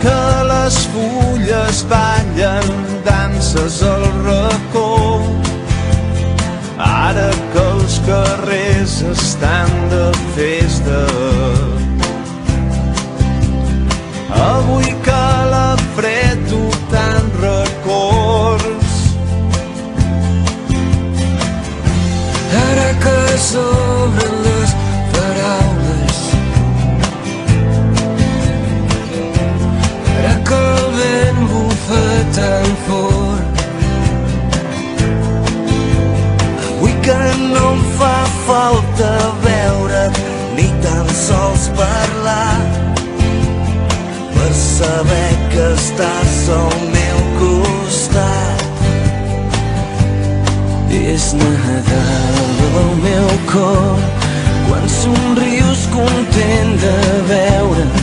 que les fulles ballen danses al racó, ara que els carrers estan de festa, avui que la fred tu tant records, ara que s'obren les paraules, ara que el vent bufa tan fort, avui que no em fa falta veure't ni tan sols parlar, per saber que estàs al meu costat. És Nadal al meu cor, quan somrius content de veure'm,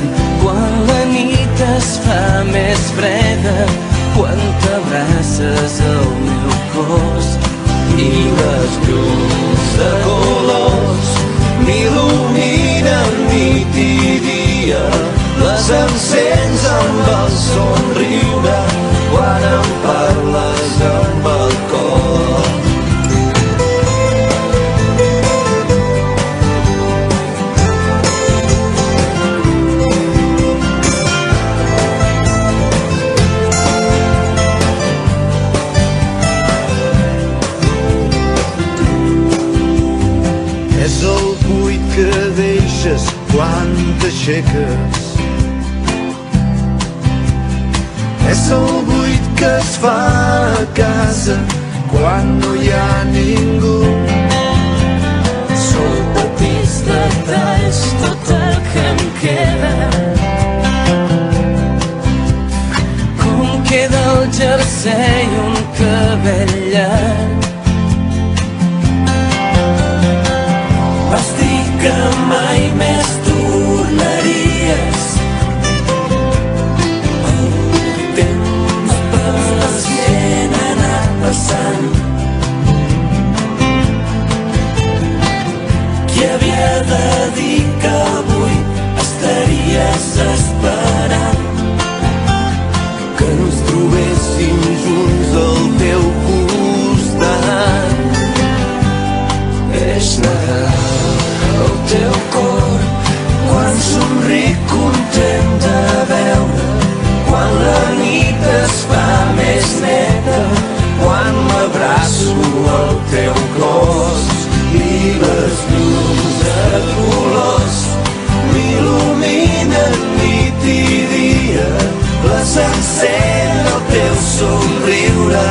quan la nit es fa més freda, quan t'abraces al meu cos i les llums de colors m'il·luminen nit i dia, les encens amb el somriure quan em parles amb el cor. És el buit que deixes quan t'aixeques, és el buit que es fa a casa quan no hi ha ningú. Són petits detalls tot el que em queda, com queda el jersei un cabell llarg. Vas dir que mai més tornaries, el temps per l'esquena ha anat passant. Qui havia de dir que avui estaries esperant que ens trobéssim junts al teu costat? És Nadal al teu cor, quan somric content de veure, quan la nit es fa més neta, quan m'abraço al teu cos i les llums de colors m'il·luminen nit i dia, les encén el teu somriure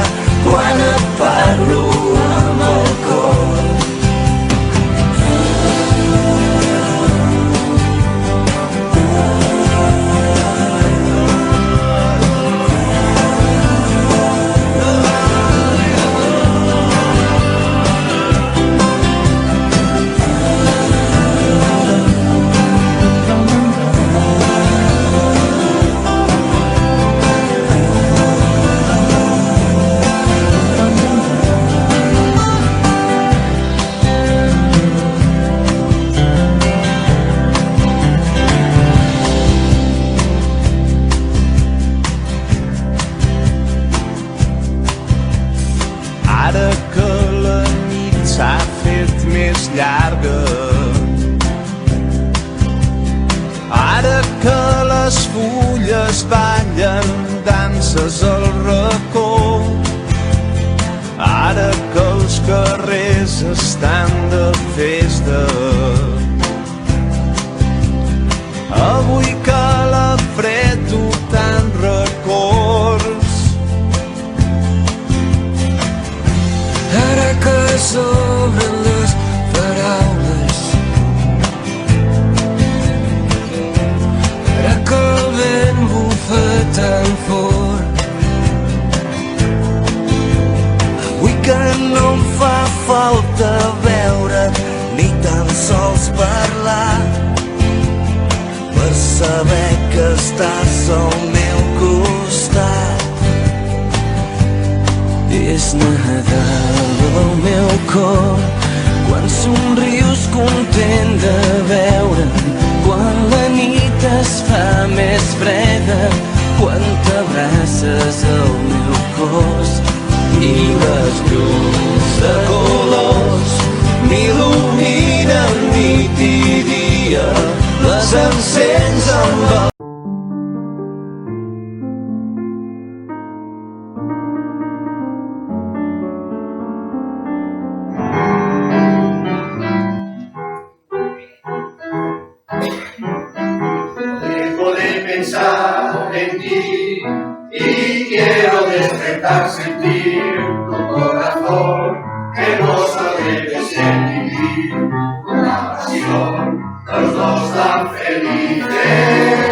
quan et parlo amb el cor. Ara que la nit s'ha fet més llarga, ara que les fulles ballen danses al racó, ara que els carrers estan de festa, avui que la fred tu tant records, ara que s'obren les paraules, ara que el vent bufa tan fort, Avui que no em fa falta veure't ni tan sols parlar, per saber que estàs al meu costat. És Nadal al meu cor, quan somrius content de veure'm, quan la nit es fa més freda, de pensar en ti y quiero despertar, sentir tu corazón, que no solo debe ser vivir una pasión, los dos tan felices.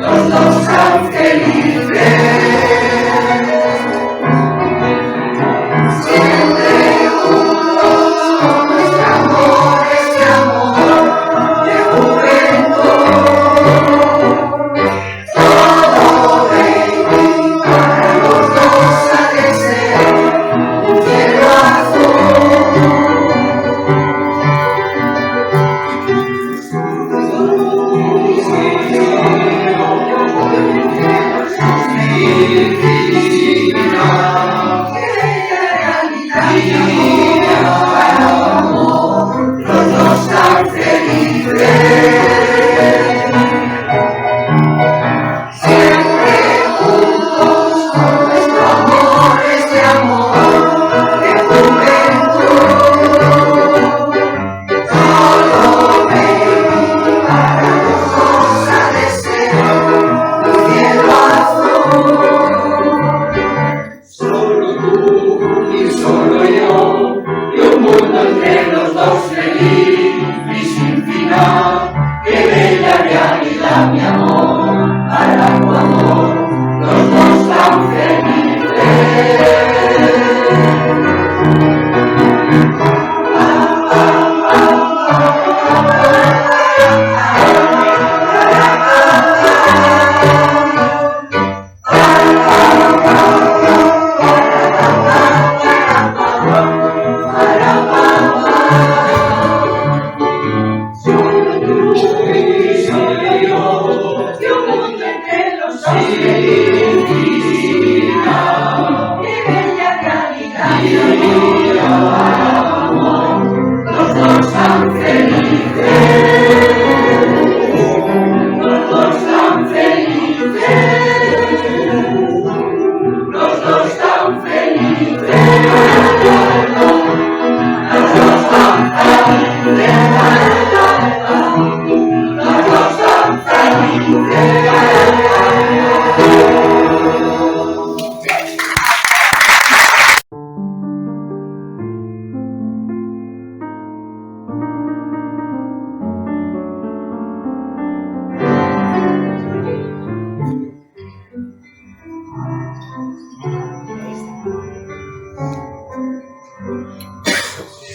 Los dos tan felices.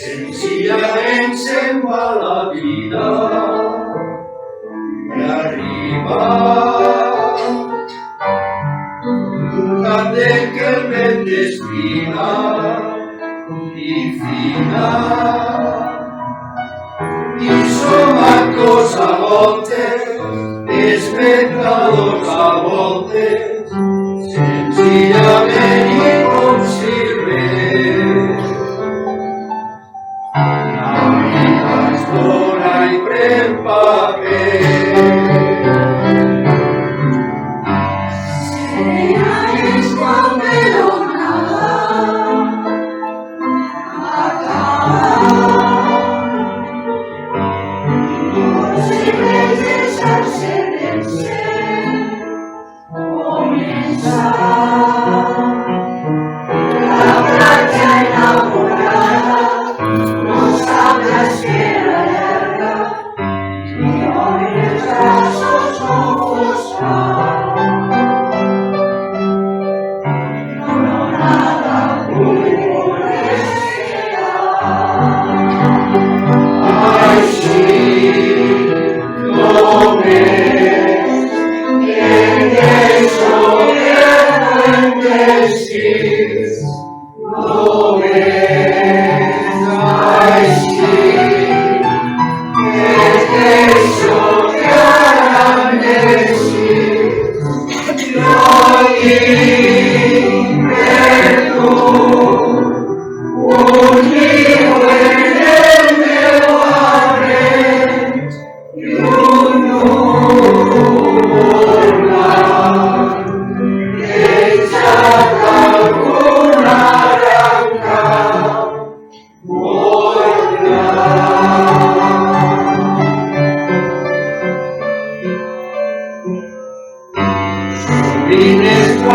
Senzillament se'n va la vida i arriba un candel que el vent despina i fina i som actors a voltes, espectadors a voltes, senzillament i com si res. La vida es dona i pren paper. Senyales com Verona acaba. Los secrets del cel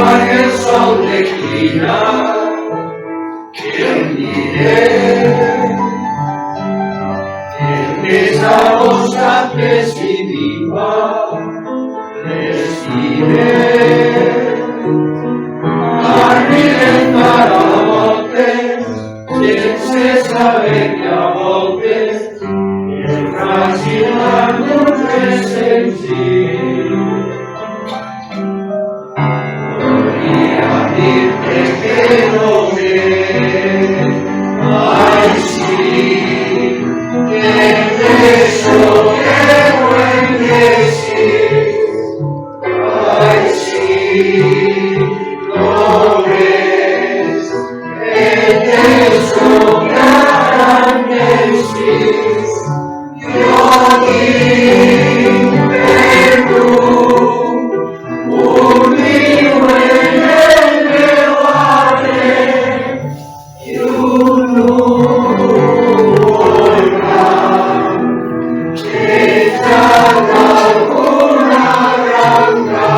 Quan el sol declina, el diré, el mes agost presidiva, les diré, arriben para voltes, sense saber que a voltes, el fràgil àngel és senzill. Podria dir-te que no ves, ai sí, que deixo que ho enllessis, ai sí, no ves, que deixo que enllessis, jo vinc per tu, un niu en el meu arbre i un núvol blanc que traga alguna branca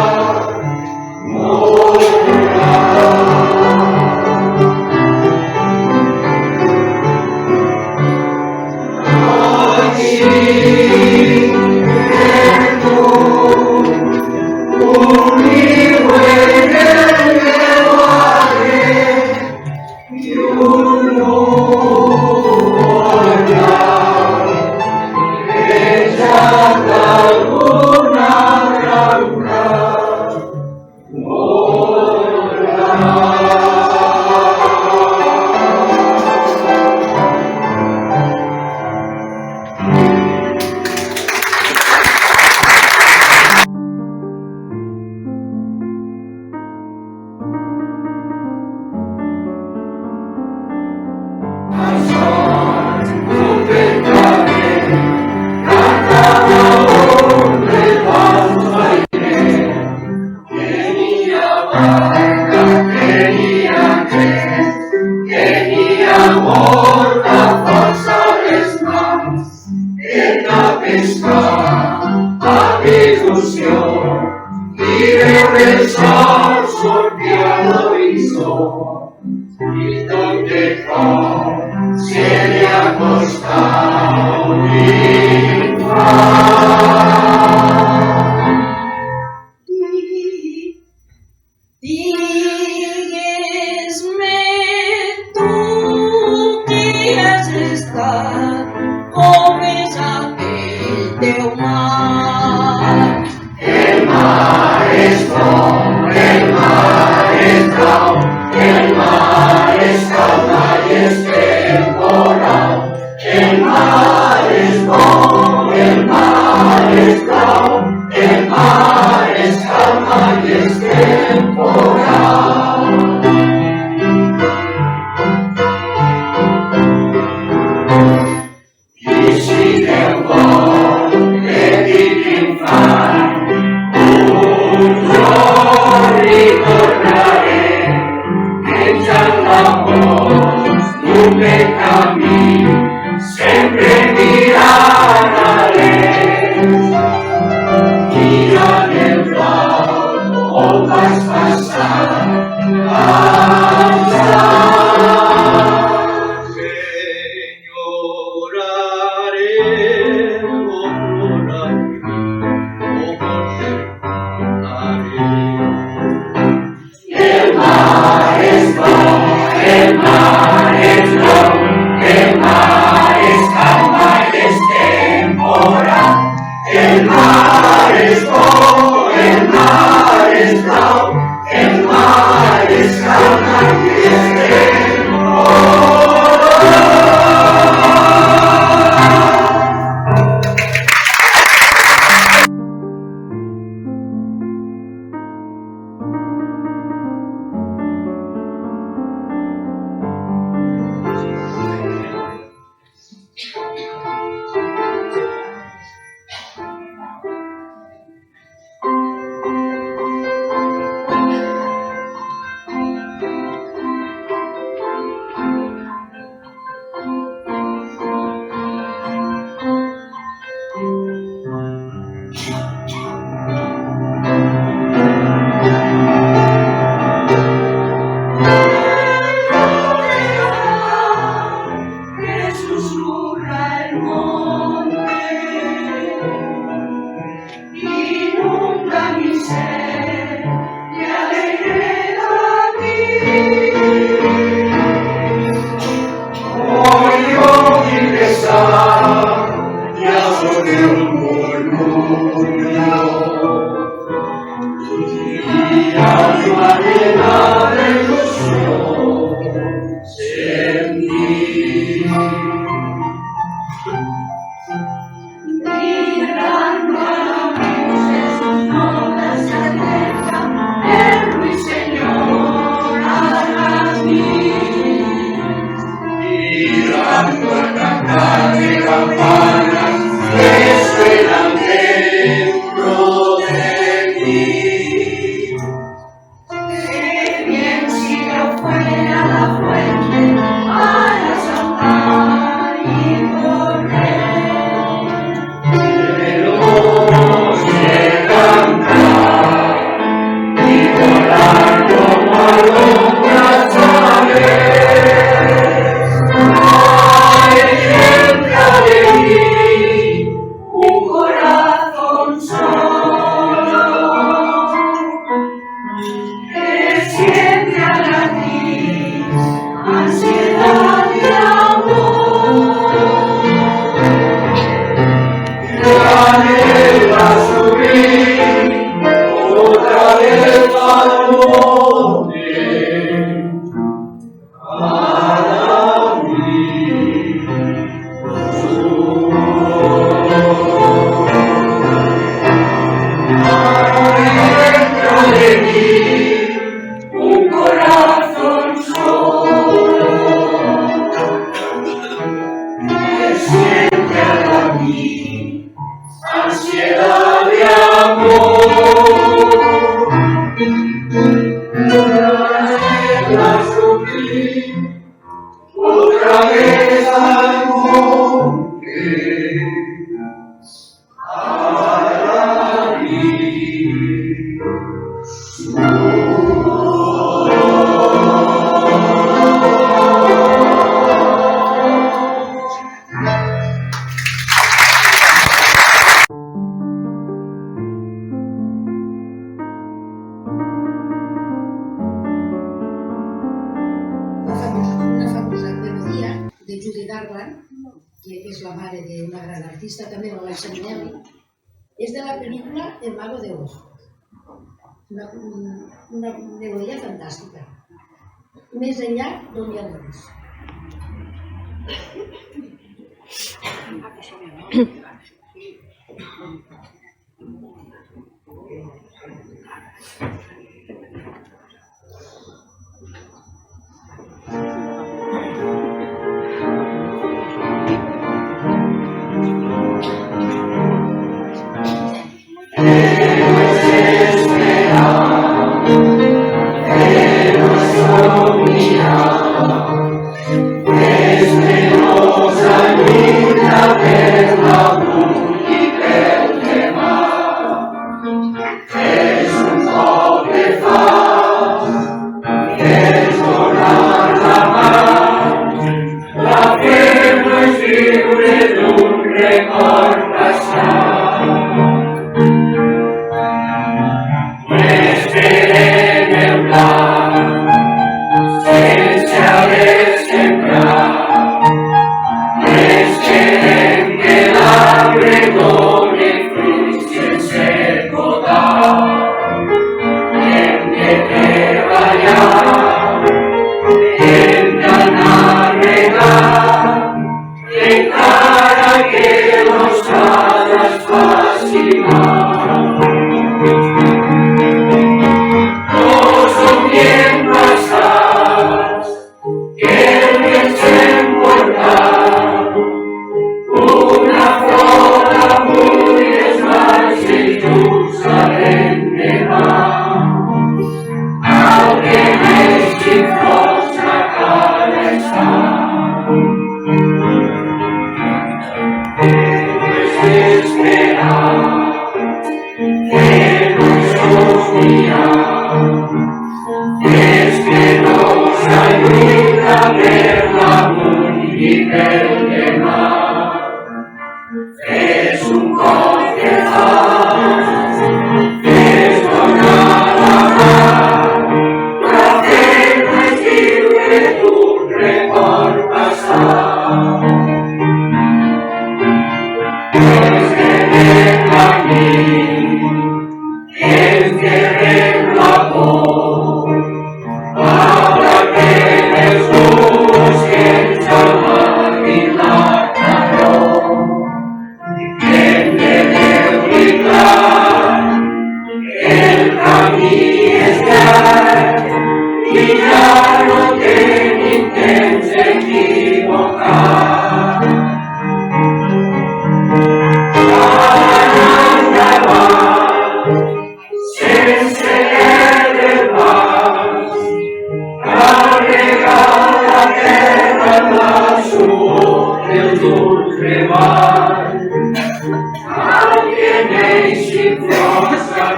mourà. Ai, vinc per tu, un niu en el meu arbre i un núvol blanc que traga alguna branca mourà. Tenia molta força a les mans, era pescar amb il·lusió i veure el sol sortir a l'horitzó. I tot de cop se li acostava un infant. Digues-me tu qui has estat, com és aquell teu mar. El mar és bo, el mar és blau, el mar és calma i és temporal. El mar és bo, el mar és blau, el mar és calma i és temporal. I si Déu vol, petit infant, un jorn tornaré, menjant la pols d'un vell camí, sempre mirant a l'est. Mirant el blau on vas passar anys. Enyoraré, el mar és bo, el mar és blau, el mar és calma i és temporal. El mar és bo, el mar és blau, el mar és calma i és temporal. inunda mi ser de alegría Hoy yo mi pesar ya soy un murmullo y hay una llena de ilusión sentí. De campanas que suenan dentro de mí. Qué bien si yo fuera la fuente para saltar y correr. Pero sé cantar y volar como alumbras Un corazón solo que siente a latir ansiedad y amor. La anhela subir otra vez al monte para mí. Un corazón solo que siente a latir Ansiedad de amor, la subir otra vez al monte para mí. Una famosa melodia de Gent Gran, que és la mare d'una gran artista, també la Liza Minnelli, és de la pel·lícula El Mago de Oz. Una melodia fantàstica. Més enllà d'on hi ha l'Oz. Es un cop que fa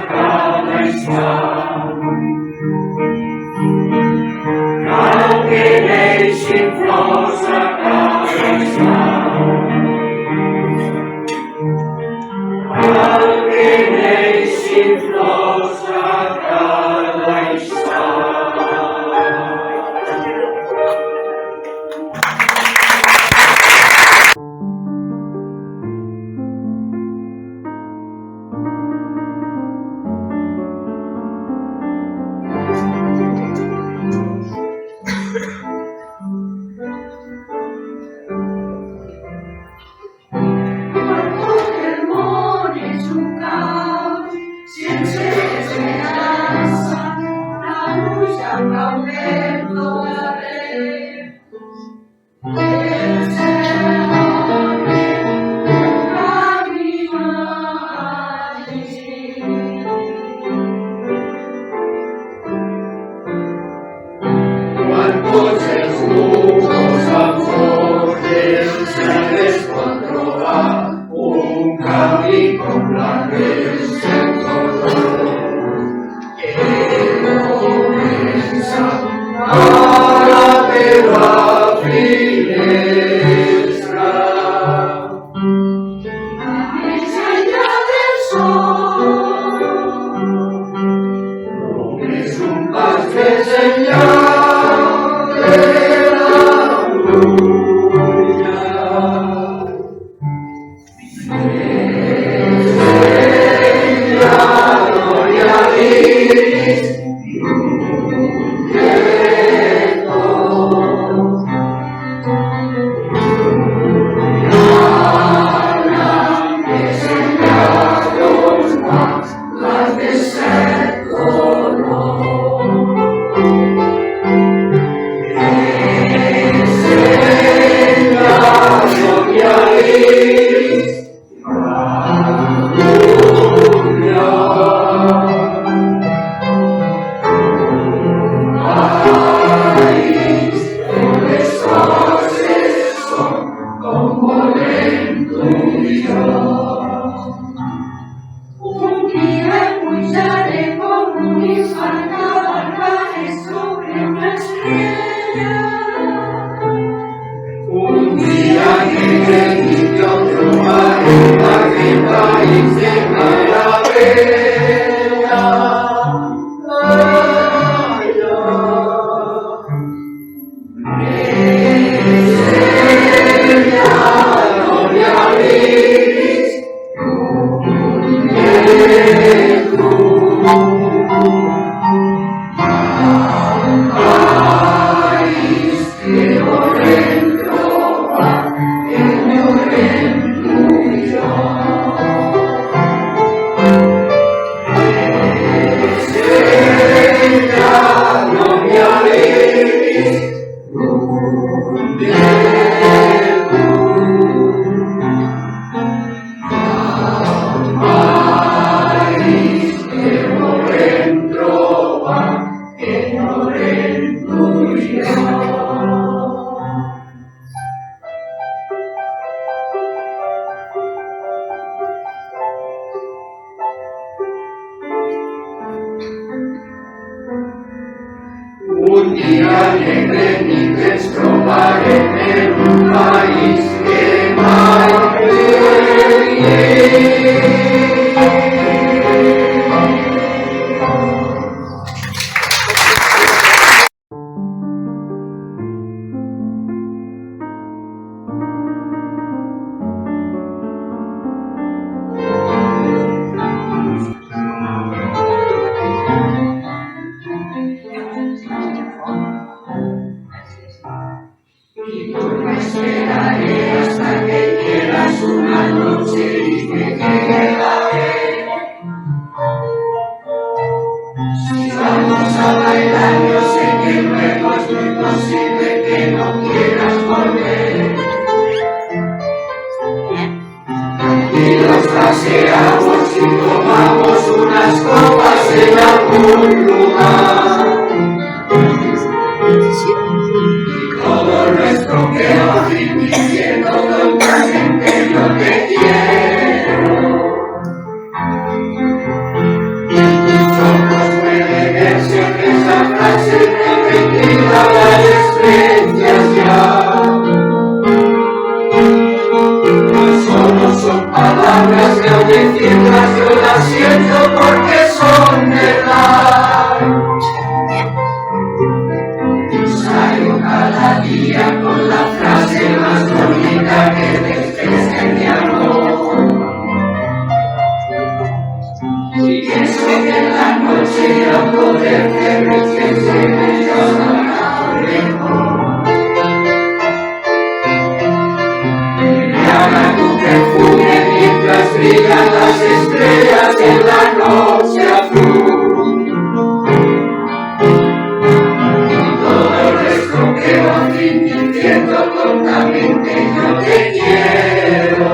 cada instant. Cal que neixin flors a cada instant. Cal que neixin flors a cada instant. pienso que en la noche irá a poder ver que se me llama mejor. Llama tu perfume mientras brillan las estrellas en la noche azul. Todo el resto quedó así diciendo tontamente yo te quiero.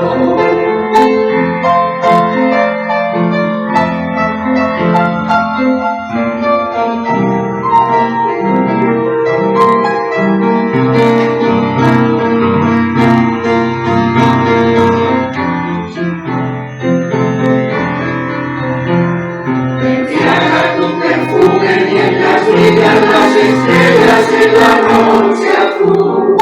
Brillan las estrellas en la noche azul.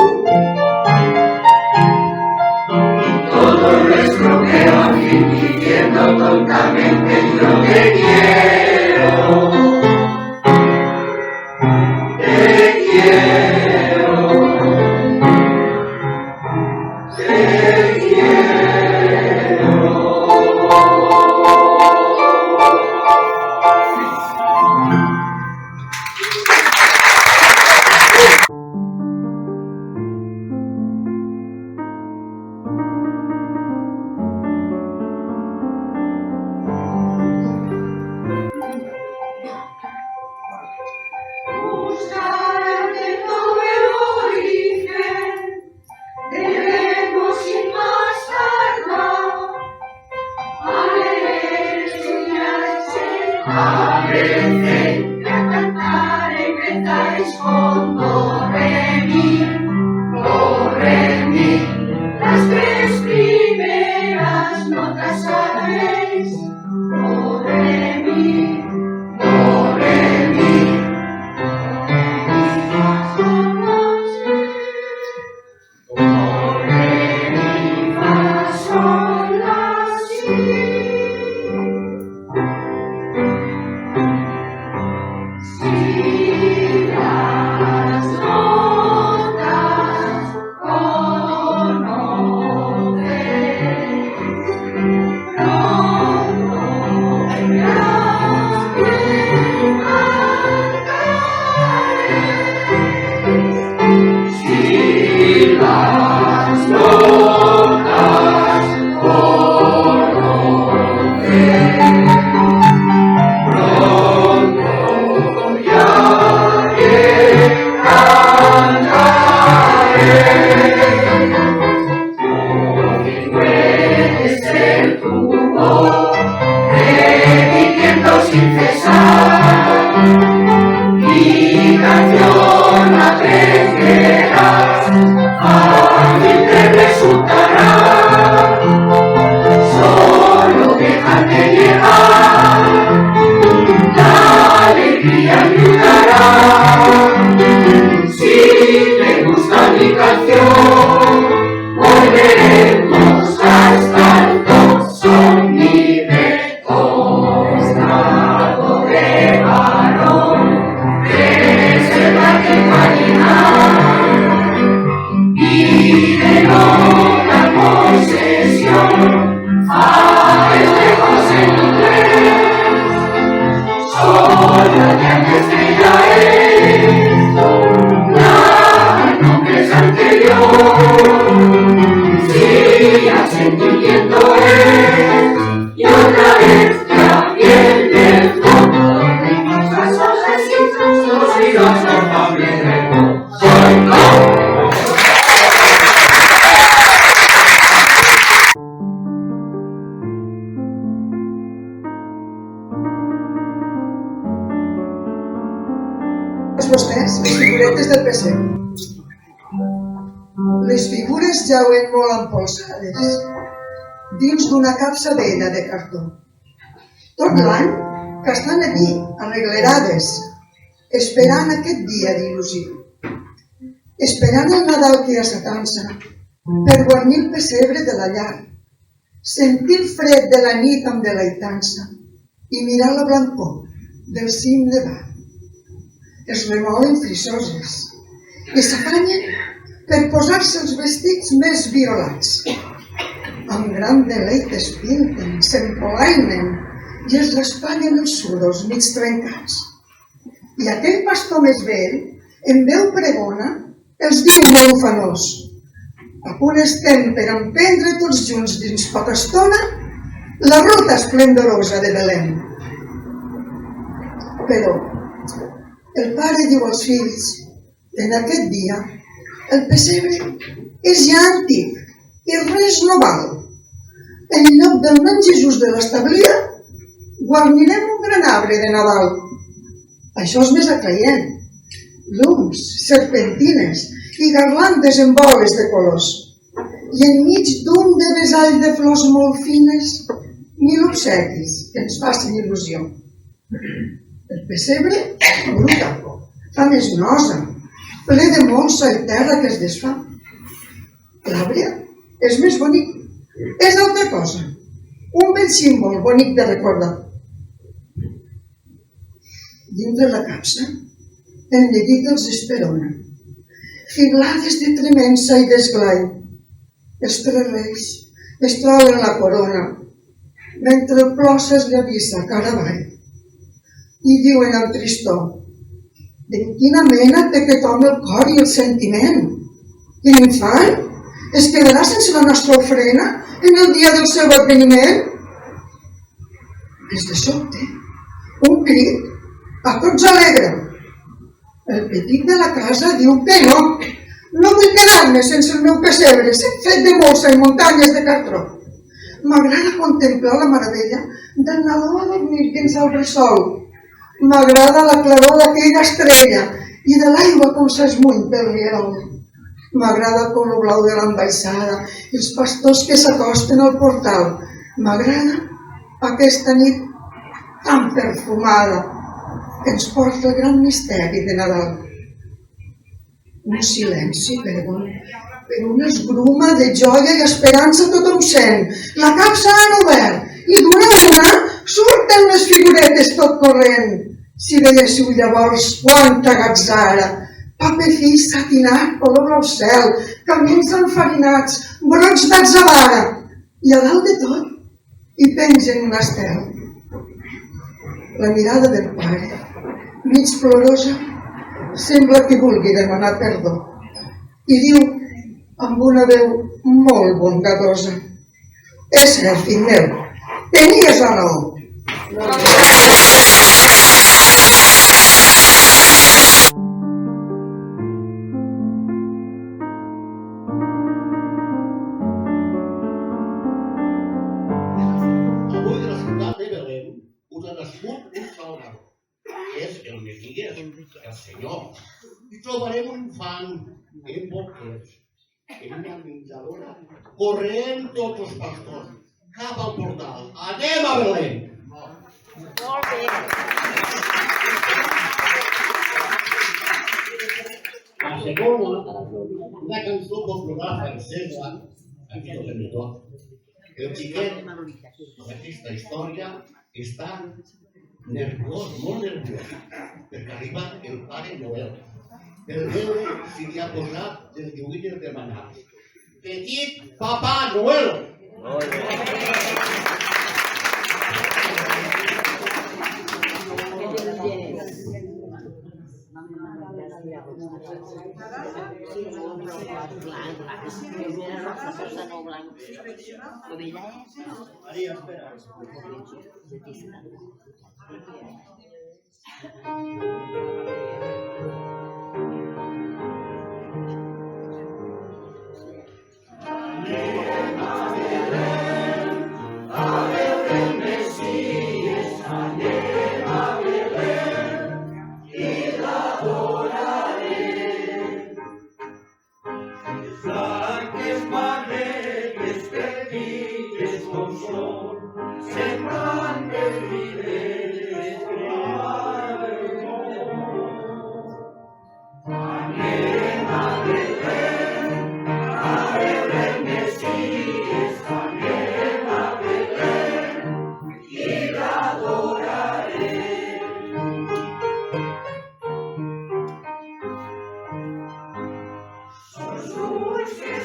Y todo el resto quedó así diciendo tontamente yo te quiero. Te quiero. Te quiero. Vostès, les figuretes del pessebre. Les figures jauen molt empolsades dins d'una capsa vella de cartó. Tot l'any que estan allí arreglerades, esperant aquest dia d'il·lusió, esperant el Nadal que ja s'atansa per guarnir el pessebre de la llar, sentir el fred de la nit amb delaitança i mirar la blancor del cim nevat. Es remouen frisoses i s'afanyen per posar-se els vestits més violats. Amb gran deleit es pinten, s'empolainen i es raspallen els sudors mig trencats. I aquell pastor més vell, en veu pregona, els diu molt ufanós: a punt estem per emprendre tots junts dins poca estona la ruta esplendorosa de Belém. Però el pare diu als fills: en aquest dia el pessebre és ja antic i res no val. En lloc del nen Jesús de l'establia, guarnirem un gran arbre de Nadal. Això és més atraient. Llums, serpentines i garlandes en boles de colors. I enmig d'un de besall de flors molt fines, 1000 obsequis que ens facin il·lusió. El pessebre bruta, fa més nosa, ple de molsa i terra que es desfà. L'arbre és més bonic, és altra cosa, un bell símbol bonic de recordar. Dintre la capsa, el neguit els esperona, fiblades de tremença i d'esglai. Els 3 reis es troben la corona, mentre el plor s'esllavissa cara avall. I diuen amb tristor: de quina mena té aquest home el cor i el sentiment? I l'infant es quedarà sense la nostra ofrena en el dia del seu adveniment? Des de sobte, un crit a tots alegra. El petit de la casa diu que no vull quedar-me sense el meu pessebre, fet de molsa i muntanyes de cartró. M'agrada contemplar la meravella del nadó a dormir dins el bressol. M'agrada la claror d'aquella estrella i de l'aigua com s'esmuny pel rierol. M'agrada el color blau de l'ambaixada i els pastors que s'acosten al portal. M'agrada aquesta nit tan perfumada que ens porta el gran misteri de Nadal. Un silenci, però una esgruma de joia i esperança tothom sent. La capsa han obert i d'una a una surten les figuretes tot corrent. Si veiéssiu llavors quanta gatzara, paper fi satinat, color blau cel, camins enfarinats, brots d'atzavara, i a dalt de tot hi pengen un estel. La mirada del pare, mig plorosa, sembla que vulgui demanar perdó, i diu amb una veu molt bondadosa: és cert, fill meu, tenies la raó. El Senyor, i trobarem un infant en boquers, en una menjadora, corrent tots els pastors cap al portal. Anem a Belém! Molt bé! La segona, una cançó popular francesa, aquí no tenim tot. El xiquet d'aquesta història està nerviós, molt nerviós, perquè arriba el Pare Noel per veure si li ha posat les joguines de manar. Petit Papà Noel! Maria, espera.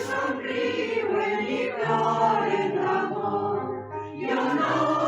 Somriuen i ploren d'amor, jo no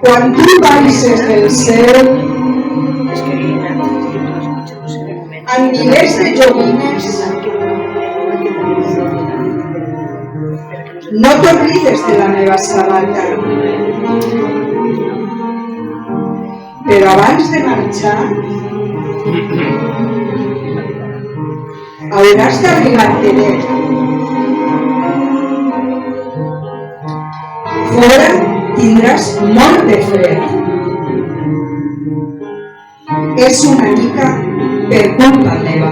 Quan tu baixes del cel, amb milers de joguines, no t'oblides de la meva sabata. Però abans de marxar, hauràs d'arribar-te bé. Fora tindràs molt de fred. És una mica per culpa meva.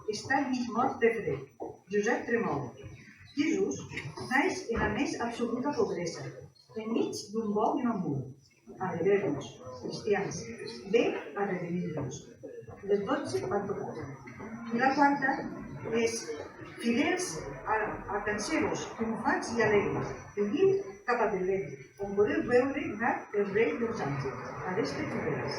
Està mig mort de fred. Josep Tremol. Jesús naix en la més absoluta pobresa, enmig d'un bo i un embú. A beber-nos, cristians, ve a redimir-nos. Les 12 van tocar. I la quarta és fidels a canceros, triomfants i alegres, venint cap a Belén, on podeu veure nat el rei dels àngels, a l'este fidels.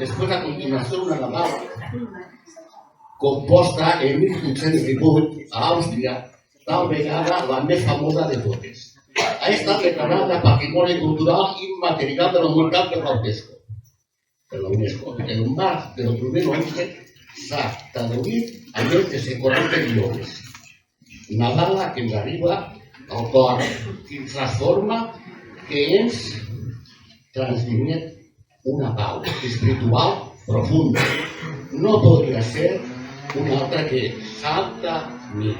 Després, a continuació, una Nadal composta en 1818 a Àustria, tal vegada la més famosa de totes. Ha estat declarada Patrimoni Cultural Immaterial de la Humanitat per la UNESCO. En març del 2011 s'ha traduït a més de 40 idiomes. Nadal que ens arriba al cor i ens transforma, que ens transmet una pau espiritual profunda. No podria ser una altra que Santa Nit.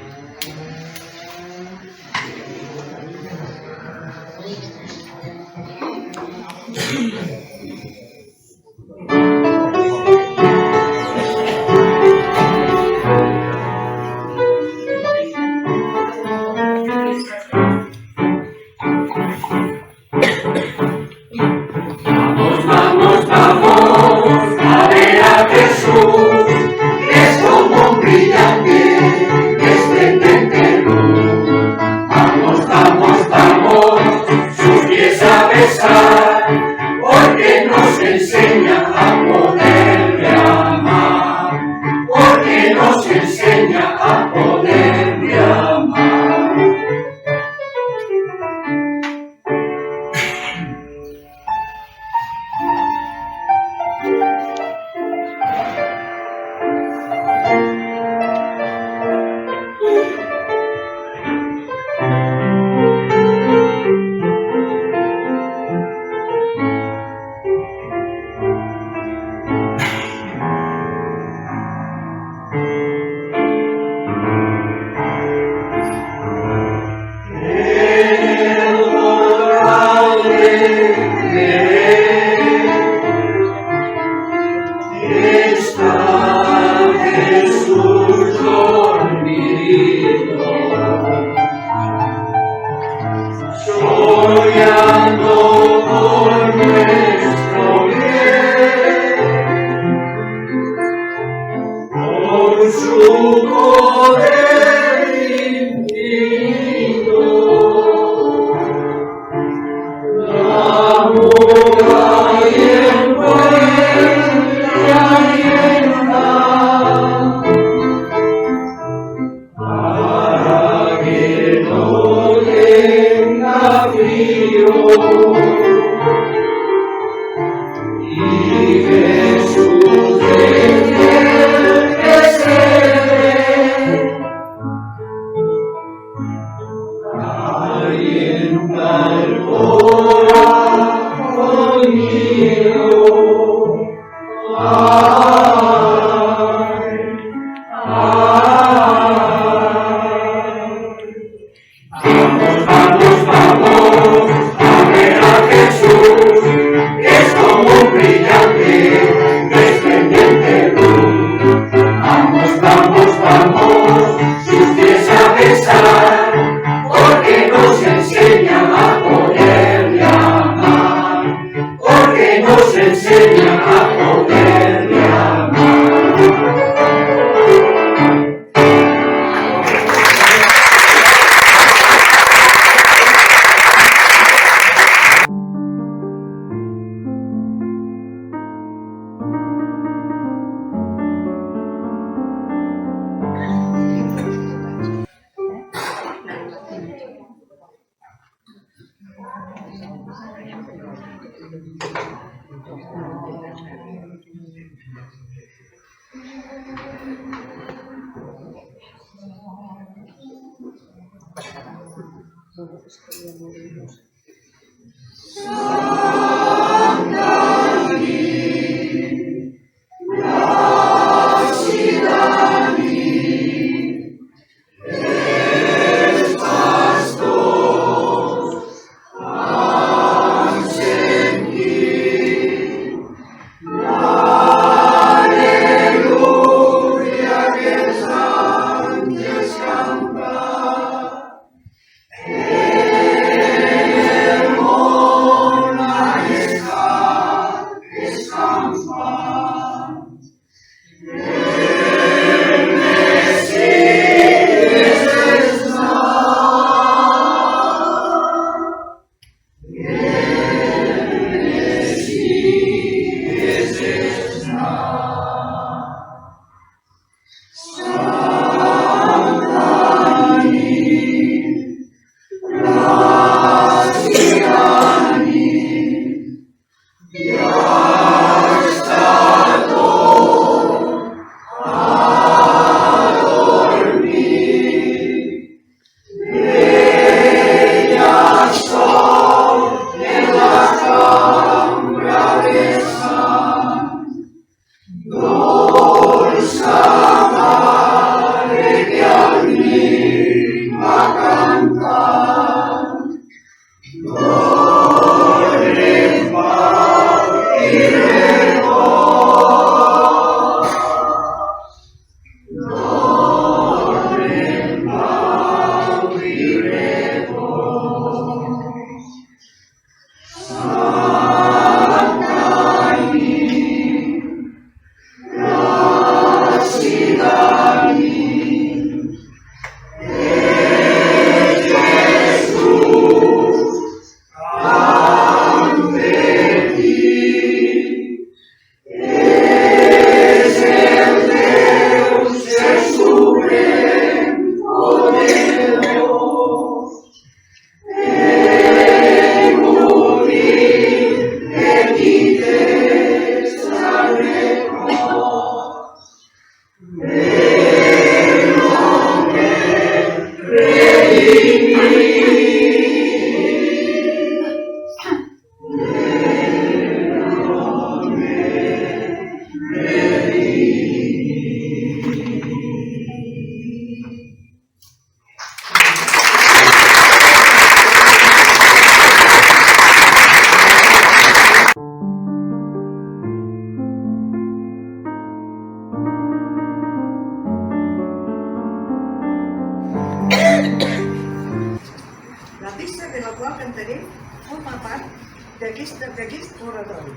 d'aquest oratori.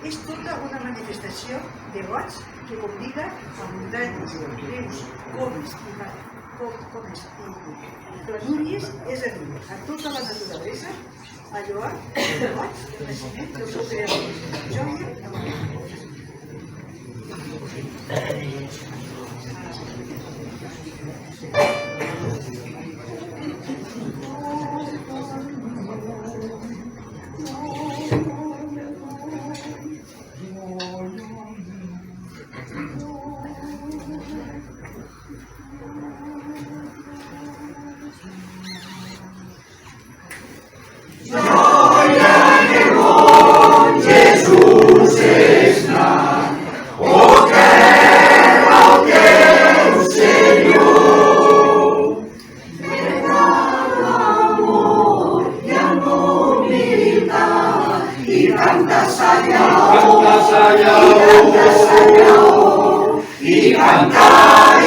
És tota una manifestació de goig que convida a muntanyes, rius, comes i planúries, és a dir, a tota la naturalesa, a lloar el goig del naixement del seu creador, joia de la vida. No!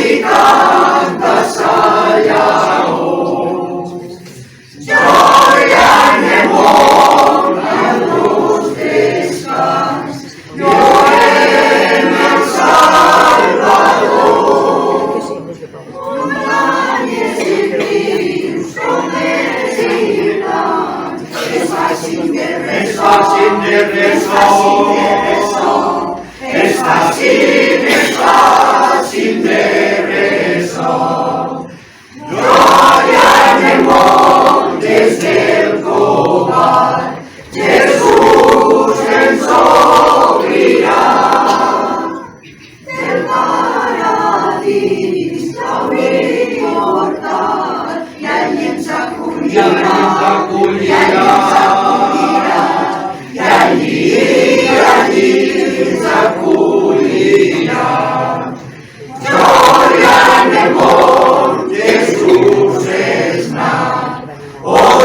i canta sa llaor. Joia en el món a los descans, lloem el Salvador. Montañes i rius com els irans, es facin de ressò, es facin de ressò. Glòria en el món des del covard, Jesús ens obrirà. Del paradís l'hauria portat i allí ens acollirà, i allí ens acollirà. Glòria en el món, Jesús és nat, o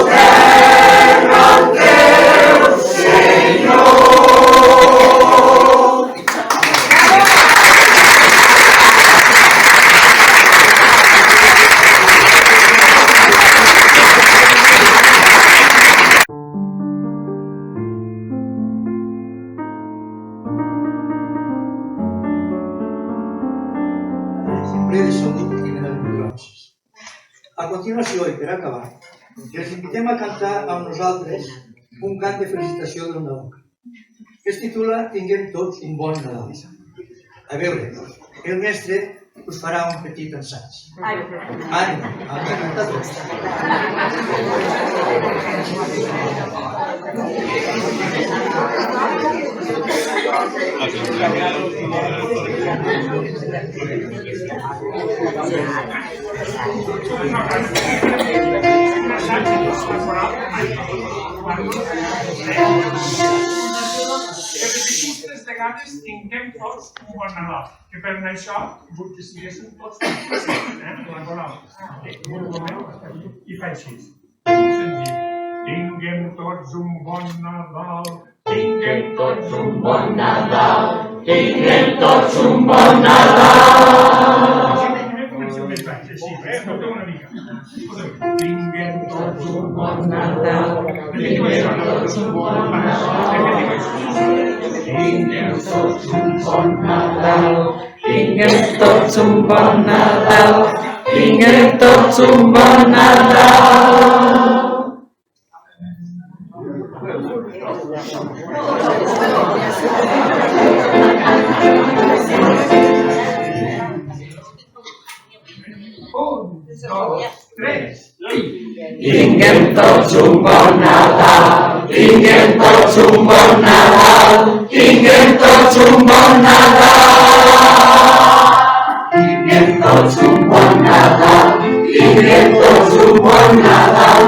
terra el teu Senyor. Ple de salut i benevolències. A continuació, i per acabar, els invitem a cantar amb nosaltres un cant de felicitació del Nadal, que es titula Tinguem tots un bon Nadal. A veure, el mestre us farà un petit ensaig. Ànim, hem de cantar tots. Repetitives vegades tinguem tots un bon Nadal, que per això vull que siguéssim tots presents, la coral. I fa així. Senzill. Tinguem tots un bon Nadal, tinguem tots un bon Nadal, tinguem tots un bon Nadal. Comencem més baix, així, noteu una mica. Tinguem tots un bon Nadal, tinguem tots un bon Nadal, tinguem tots un bon Nadal, tinguem tots un bon Nadal, tinguem tots un bon Nadal. Tinguem tots un bon Nadal, tinguem tots un bon Nadal, tinguem tots un bon Nadal. Tinguem tots un bon Nadal, tinguem tots un bon Nadal,